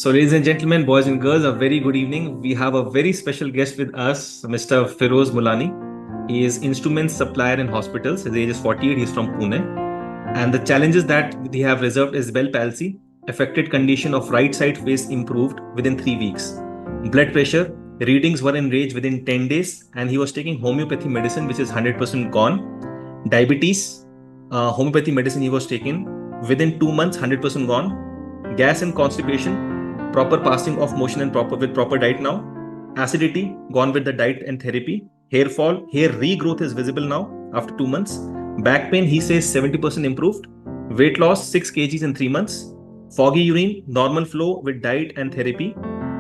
So, ladies and gentlemen, boys and girls, a very good evening. We have a very special guest with us, Mr. Firoj Mulani. He is instrument supplier in hospitals. His age is 48. He's from Pune. And the challenges that they have reserved is Bell palsy, affected condition of right side face improved within 3 weeks. Blood pressure, readings were in range within 10 days, and he was taking homeopathy medicine, which is 100% gone. Diabetes, homeopathy medicine he was taking within 2 months, 100% gone. Gas and constipation, proper passing of motion and proper diet now. Acidity, gone with the diet and therapy. Hair fall, hair regrowth is visible now after 2 months. Back pain, he says 70% improved. Weight loss, 6 kgs in 3 months. Foggy urine, normal flow with diet and therapy.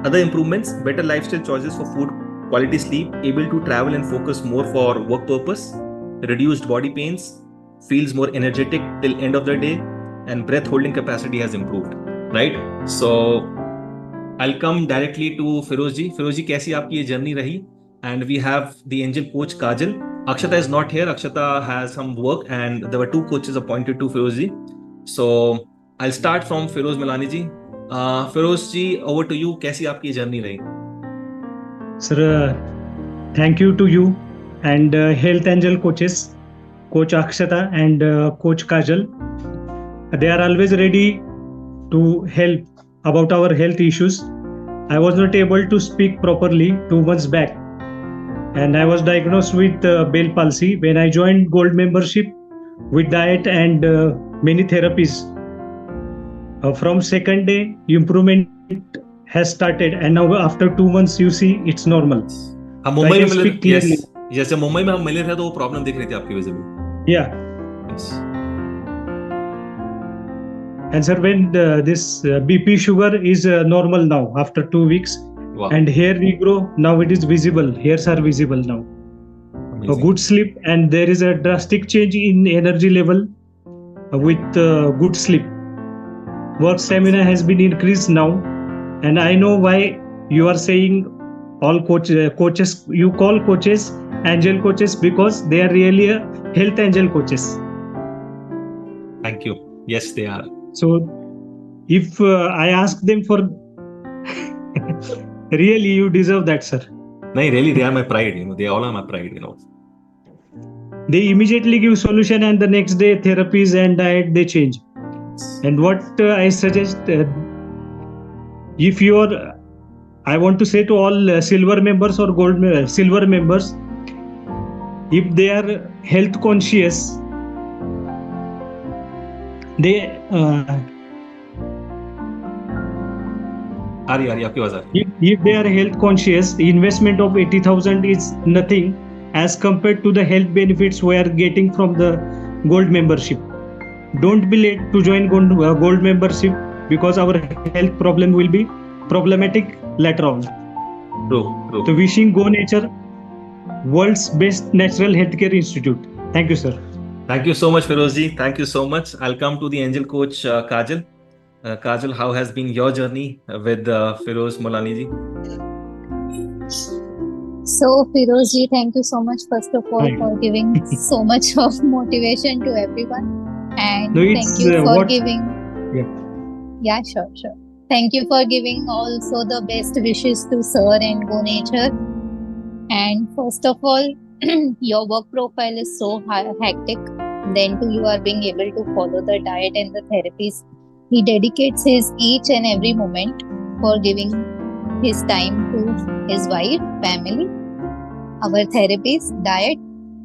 Other improvements, better lifestyle choices for food, quality sleep, able to travel and focus more for work purpose. Reduced body pains, feels more energetic till end of the day, and breath holding capacity has improved. Right? So I'll come directly to Firoj ji. Firoj ji, कैसी आपकी ये journey रही? And we have the angel coach Kajal. Akshata is not here. Akshata has some work, and there were 2 coaches appointed to Firoj ji. So I'll start from Firoj Mulani ji. Firoj ji, over to you. कैसी आपकी ये journey रही? Sir, thank you to you and Health Angel coaches, Coach Akshata and Coach Kajal. They are always ready to help about our health issues. I was not able to speak properly 2 months back, and I was diagnosed with Bell palsy when I joined Gold membership with diet and many therapies. From second day, improvement has started, and now after 2 months, you see it's normal. हम मुंबई में मिले थे, yes. जैसे मुंबई में हम मिले थे तो वो प्रॉब्लम दिख रही थी आपकी visible. Yeah. Yes. And sir, when this BP sugar is normal now after 2 weeks, Wow. and hair regrow, now it is visible. Hairs are visible now. A good sleep, and there is a drastic change in energy level with good sleep. Work stamina has been increased now, and I know why you are saying all coaches. You call coaches angel coaches because they are really a health angel coaches. Thank you. Yes, they are. So, if I ask them for, really, you deserve that, sir. No, really, they are my pride. They all are my pride. They immediately give solution, and the next day therapies and diet they change. And what I suggest, if you are, I want to say to all silver members or gold silver members, if they are health conscious, they आपकी आवाज आ रही. If they are health conscious, the investment of 80,000 is nothing as compared to the health benefits we are getting from the gold membership. Don't be late to join gold membership because our health problem will be problematic later on. True. So wishing Go Nature, world's best natural healthcare institute. Thank you, sir. Thank you so much, Firoj ji. Thank you so much. I'll come to the angel coach Kajal. Kajal, how has been your journey with Firoj Mulani ji? So Firoj ji, thank you so much first of all for giving so much of motivation to everyone, and thank you for giving. Yeah, sure. Thank you for giving also the best wishes to Sir and Go Nature. And first of all, your work profile is so hectic. Then too, you are being able to follow the diet and the therapies. He dedicates his each and every moment for giving his time to his wife, family, our therapies, diet.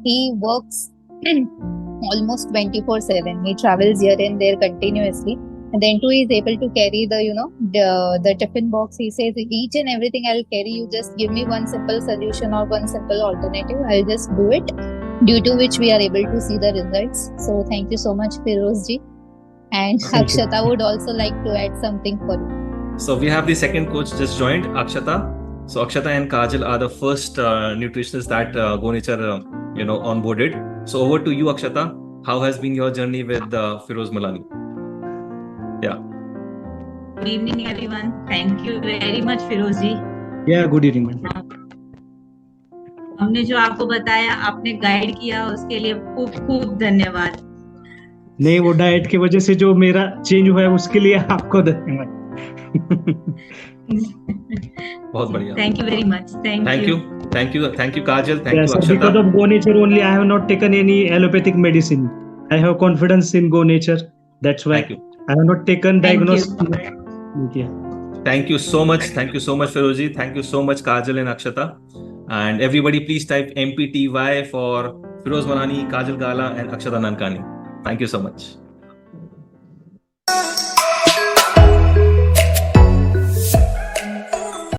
He works almost 24/7. He travels here and there continuously. And then too, he is able to carry the tiffin box. He says, each and everything I'll carry. You just give me one simple solution or one simple alternative. I'll just do it. Due to which we are able to see the results. So thank you so much, Firoj ji. And Akshata would also like to add something for you. So we have the second coach just joined, Akshata. So Akshata and Kajal are the first nutritionists that Go Nature onboarded. So over to you, Akshata. How has been your journey with Firoj Mulani? Yeah. Good evening, everyone. Thank you very much, Firoj ji. Yeah, good evening. हमने जो आपको बताया, आपने guide किया, उसके लिए खूब खूब धन्यवाद. नहीं, वो डाइट की वजह से जो मेरा चेंज हुआ है उसके लिए आपको धन्यवाद. बहुत बढ़िया. Thank you very much. Thank you. Thank you, Kajal. Thank you, Sir, Akshata. because of Go Nature only, I have not taken any allopathic medicine. I have confidence in Go Nature. That's why Thank you. I have not taken Thank diagnosis. Yeah. Thank you so much. Thank you so much, Firojji. Thank you so much, Kajal and Akshata. And everybody, please type MPTY for Firoz Mulani, Kajal Gala, and Akshata Nankani. Thank you so much.